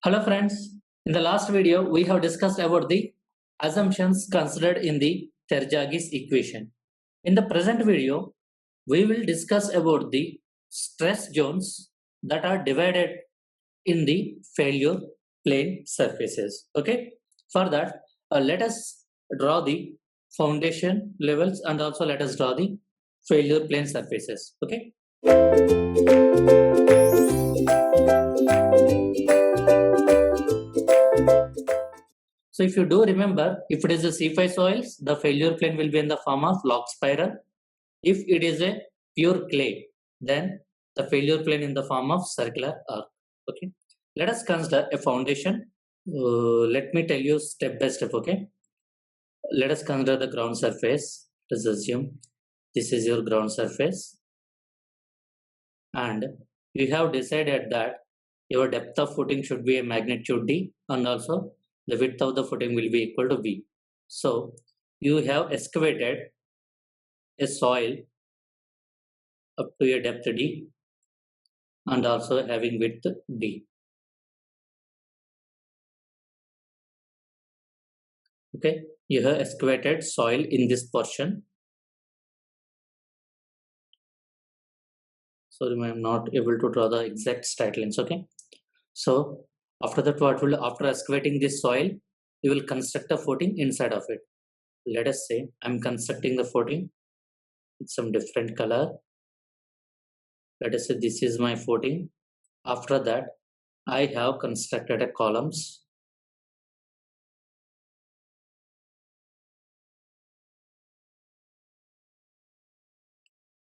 Hello friends, in the last video we have discussed about the assumptions considered in the Terzaghi's equation. In the present video, we will discuss about the stress zones that are divided in the failure plane surfaces. Okay, for that let us draw the foundation levels and also let us draw the failure plane surfaces. Okay. So if you do remember, if it is a C5 soils, the failure plane will be in the form of log spiral. If it is a pure clay, then the failure plane in the form of circular arc. Okay. Let us consider a foundation. Let me tell you step by step. Okay. Let us consider the ground surface. Let's assume this is your ground surface, and you have decided that your depth of footing should be a magnitude d, and also the width of the footing will be equal to b. So you have excavated a soil up to a depth d and also having width d. Okay, you have excavated soil in this portion. Sorry, I am not able to draw the exact straight lines. Okay, so after that, after excavating this soil, you will construct a footing inside of it. Let us say I'm constructing the footing with some different color. Let us say this is my footing. After that, I have constructed a columns.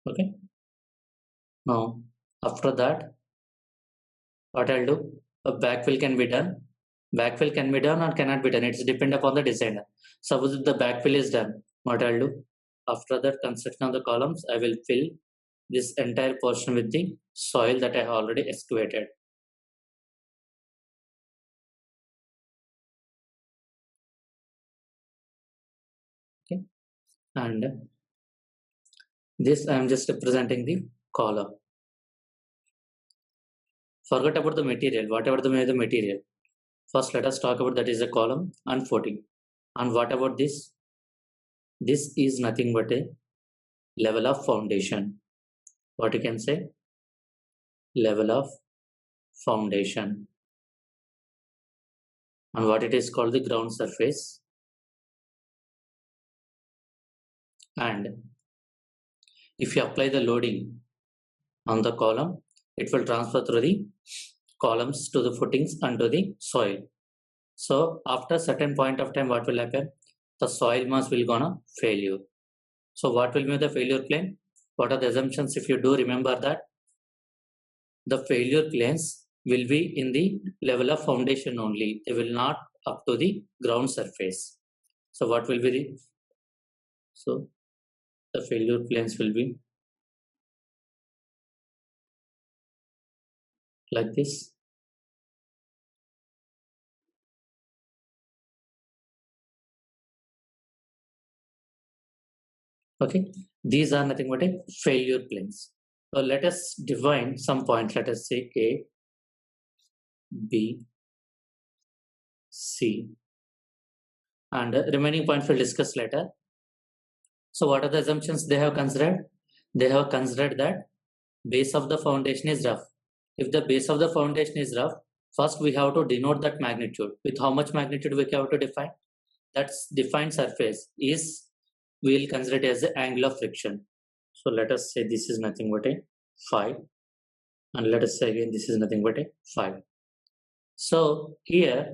Okay. Now, after that, what I'll do, a backfill can be done. Backfill can be done or cannot be done. It's depend upon the designer. Suppose if the backfill is done, what I'll do, after that construction of the columns, I will fill this entire portion with the soil that I have already excavated. Okay. And this I am just representing the column. Forget about the material, whatever the material. First, let us talk about that is a column and footing. And what about this? This is nothing but a level of foundation. What you can say? Level of foundation. And what it is called the ground surface. And if you apply the loading on the column, it will transfer through the columns to the footings and to the soil. So after a certain point of time, what will happen? The soil mass will gonna failure. So what will be the failure plane? What are the assumptions? If you do remember that, the failure planes will be in the level of foundation only. They will not up to the ground surface. So what will be the, so the failure planes will be like this. Okay, these are nothing but a failure planes. So let us define some points. Let us say A, B, C, and remaining points we'll discuss later. So what are the assumptions they have considered? They have considered that base of the foundation is rough. If the base of the foundation is rough, first we have to denote that magnitude. With how much magnitude we have to define? That's defined surface is, we will consider it as the angle of friction. So let us say this is nothing but a 5, and let us say again this is nothing but a 5. So here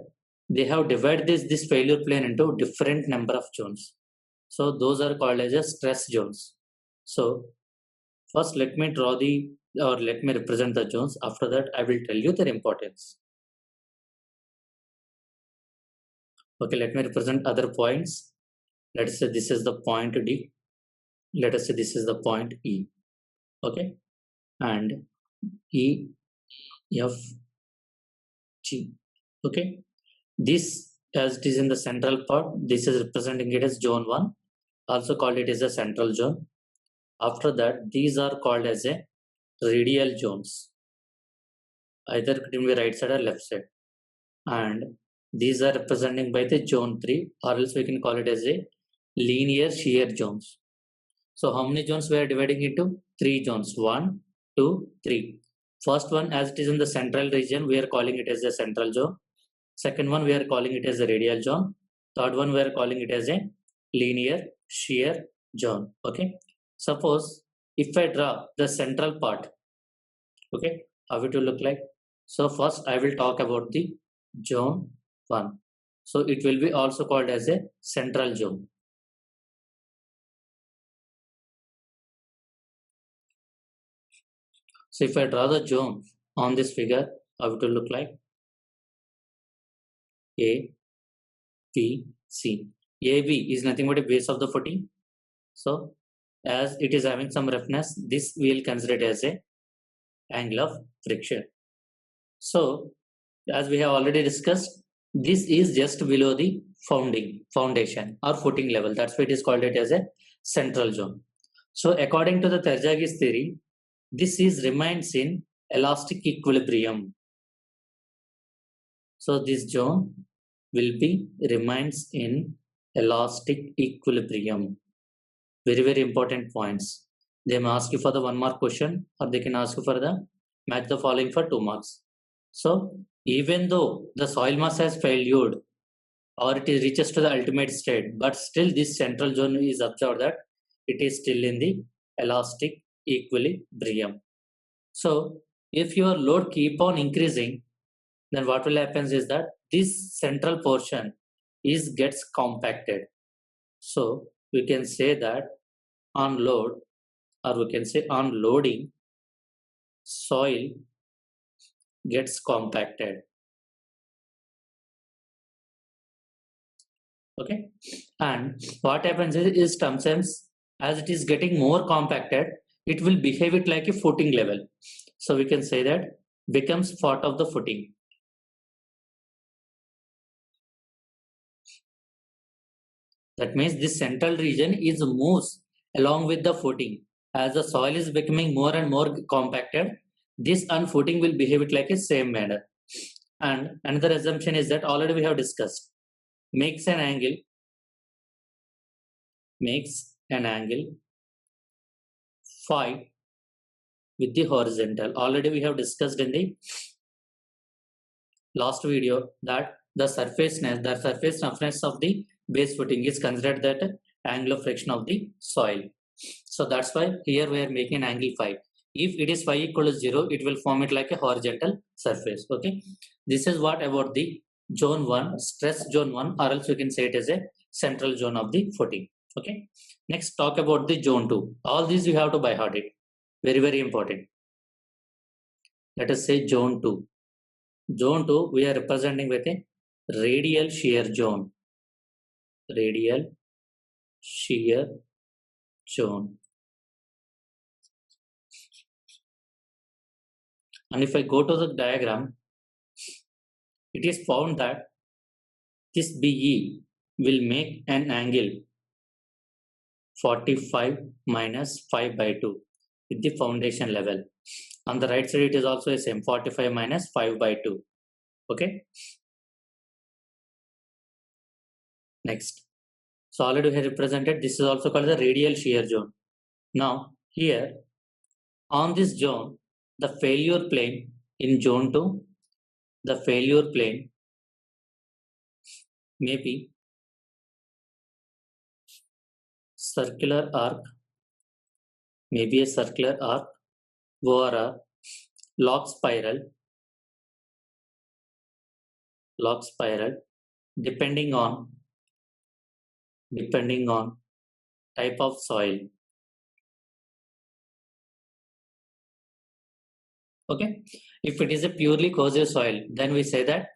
they have divided this failure plane into different number of zones. So those are called as a stress zones. So first let me draw the, or let me represent the zones. After that I will tell you their importance. Okay, let me represent other points. Let us say this is the point D. Let us say this is the point E. Okay, and E, F, G. Okay, this as it is in the central part, this is representing it as zone 1, also called it as a central zone. After that, these are called as a radial zones. Either it can be right side or left side. and these are representing by the zone 3, or else we can call it as a linear shear zones. So how many zones we are dividing into? 3 zones. 1, 2, 3. First one, as it is in the central region, we are calling it as a central zone. Second one, we are calling it as a radial zone. Third one, we are calling it as a linear shear zone. Okay. Suppose if I draw the central part, okay, how it will look like? So first I will talk about the zone 1. So it will be also called as a central zone. So if I draw the zone on this figure, how it will look like? A, B, C. AB is nothing but a base of the footing. So as it is having some roughness, this we will consider it as a angle of friction. So as we have already discussed, this is just below the foundation or footing level. That's why it is called it as a central zone. So according to the Terzaghi's theory, this is remains in elastic equilibrium. So this zone will be remains in elastic equilibrium. Very, very important points. They may ask you for the 1 mark question, or they can ask you for the match the following for 2 marks. So even though the soil mass has failed or it is reaches to the ultimate state, but still this central zone is observed that it is still in the elastic equilibrium. So if your load keep on increasing, then what will happen is that this central portion is gets compacted. So we can say that on load, or we can say on loading, soil gets compacted. Okay, and what happens is sometimes as it is getting more compacted, it will behave it like a footing level. So we can say that becomes part of the footing. That means this central region is moves along with the footing. As the soil is becoming more and more compacted, this unfooting will behave it like a same manner. And another assumption is that already we have discussed, makes an angle phi with the horizontal. Already we have discussed in the last video that the surface roughness of the base footing is considered that angle of friction of the soil. So that's why here we are making an angle phi. If it is phi equal to 0, it will form it like a horizontal surface. Okay, this is what about the zone 1, stress zone 1, or else we can say it as a central zone of the footing. Okay, next talk about the zone 2. All these you have to by heart it. Very, very important. Let us say zone 2. Zone 2 we are representing with a radial shear zone. Radial shear zone. And if I go to the diagram, it is found that this BE will make an angle 45 minus 5 by 2 with the foundation level. On the right side, it is also the same 45 minus 5 by 2. Okay. Next. So already we have represented, this is also called the radial shear zone. Now here on this zone, the failure plane in zone 2, the failure plane may be circular arc, maybe a circular arc or a log spiral, depending on type of soil. Okay, if it is a purely corrosive soil, then we say that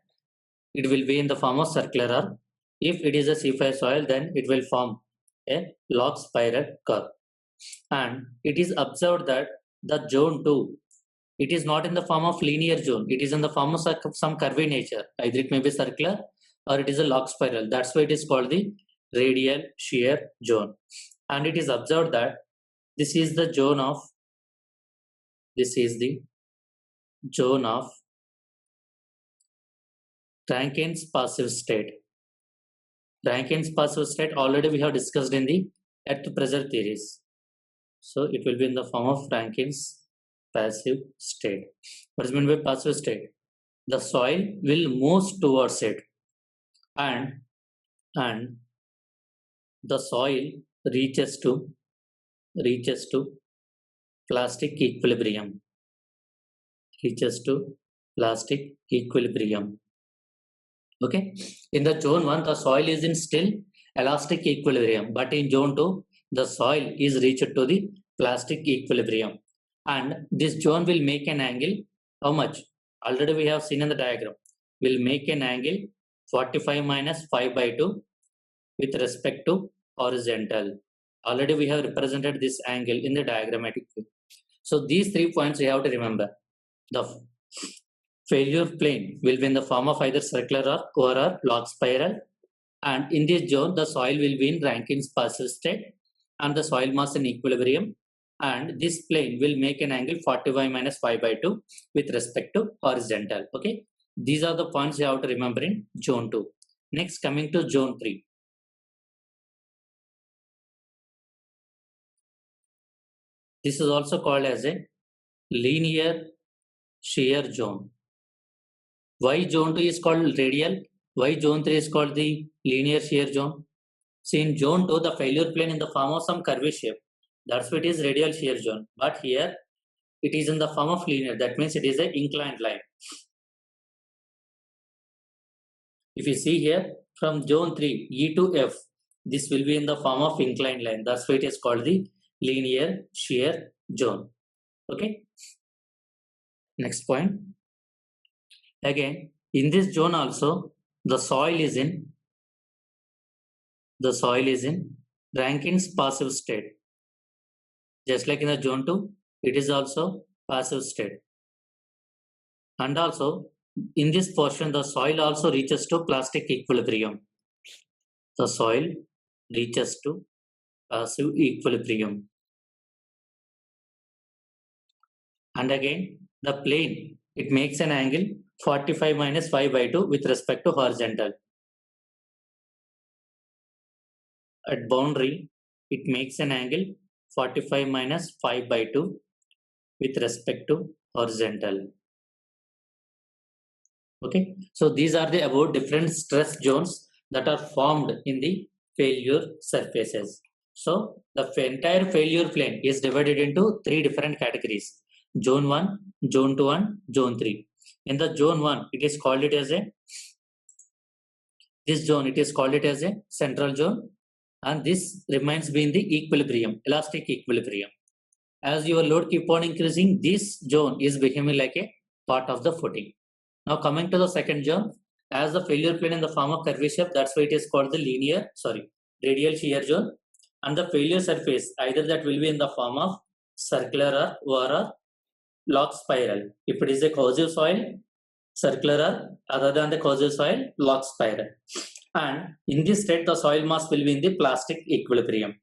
it will be in the form of circular arc. If it is a C5 soil, then it will form a log spiral curve. And it is observed that the zone 2, it is not in the form of linear zone, it is in the form of some curvy nature. Either it may be circular or it is a log spiral. That's why it is called the radial shear zone. And it is observed that this is the zone of Rankine's passive state. Rankine's passive state already we have discussed in the earth pressure theories. So it will be in the form of Rankine's passive state. What is meant by passive state? The soil will move towards it, and the soil reaches to plastic equilibrium. Reaches to plastic equilibrium. Okay. In the zone 1, the soil is in still elastic equilibrium, but in zone 2, the soil is reached to the plastic equilibrium. And this zone will make an angle, how much? Already we have seen in the diagram. Will make an angle 45 minus 5 by 2 with respect to horizontal. Already we have represented this angle in the diagrammatic way. So these 3 points you have to remember. The failure plane will be in the form of either circular or log spiral, and in this zone the soil will be in Rankine's passive state and the soil mass in equilibrium, and this plane will make an angle 45 minus 5 by 2 with respect to horizontal. Okay, these are the points you have to remember in zone 2. Next, coming to zone 3. This is also called as a linear shear zone. Why zone 2 is called radial? Why zone 3 is called the linear shear zone? See, in zone 2, the failure plane in the form of some curvy shape. That's why it is radial shear zone. But here, it is in the form of linear. That means it is an inclined line. If you see here, from zone 3, E to F, this will be in the form of inclined line. That's why it is called the linear shear zone. Okay. Next point. Again, in this zone also, the soil is in Rankine's passive state. Just like in the zone 2, it is also passive state. And also, in this portion, the soil also reaches to plastic equilibrium. The soil reaches to passive equilibrium. And again, the plane, it makes an angle 45 minus 5 by 2 with respect to horizontal. At boundary, it makes an angle 45 minus 5 by 2 with respect to horizontal. Okay, so these are the about different stress zones that are formed in the failure surfaces. So the entire failure plane is divided into 3 different categories: zone 1, zone 2 and zone 3. In the zone 1, it is called it as a central zone, and this remains being the equilibrium, elastic equilibrium. As your load keep on increasing, this zone is behaving like a part of the footing. Now coming to the second zone, as the failure plane in the form of curvature, that's why it is called the radial shear zone. And the failure surface, either that will be in the form of circular or log spiral. If it is a cohesive soil, circular, other than the cohesive soil, log spiral. And in this state, the soil mass will be in the plastic equilibrium.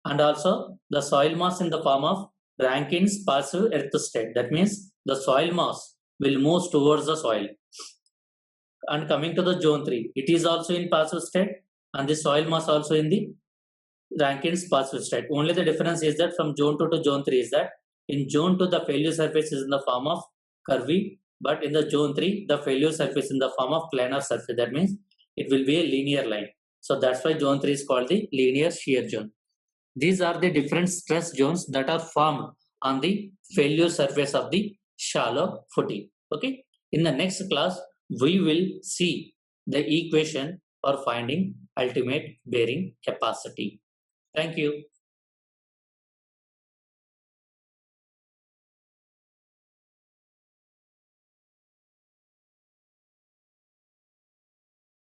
And also the soil mass in the form of Rankine's passive earth state. That means the soil mass will move towards the soil. And coming to the zone 3, it is also in passive state, and the soil mass also in the Rankine's passive state. Only the difference is that from zone 2 to zone 3 is that in zone 2 the failure surface is in the form of curvy, but in the zone 3 the failure surface in the form of planar surface. That means it will be a linear line. So that's why zone 3 is called the linear shear zone. These are the different stress zones that are formed on the failure surface of the shallow footing. Okay. In the next class, we will see the equation for finding ultimate bearing capacity. Thank you.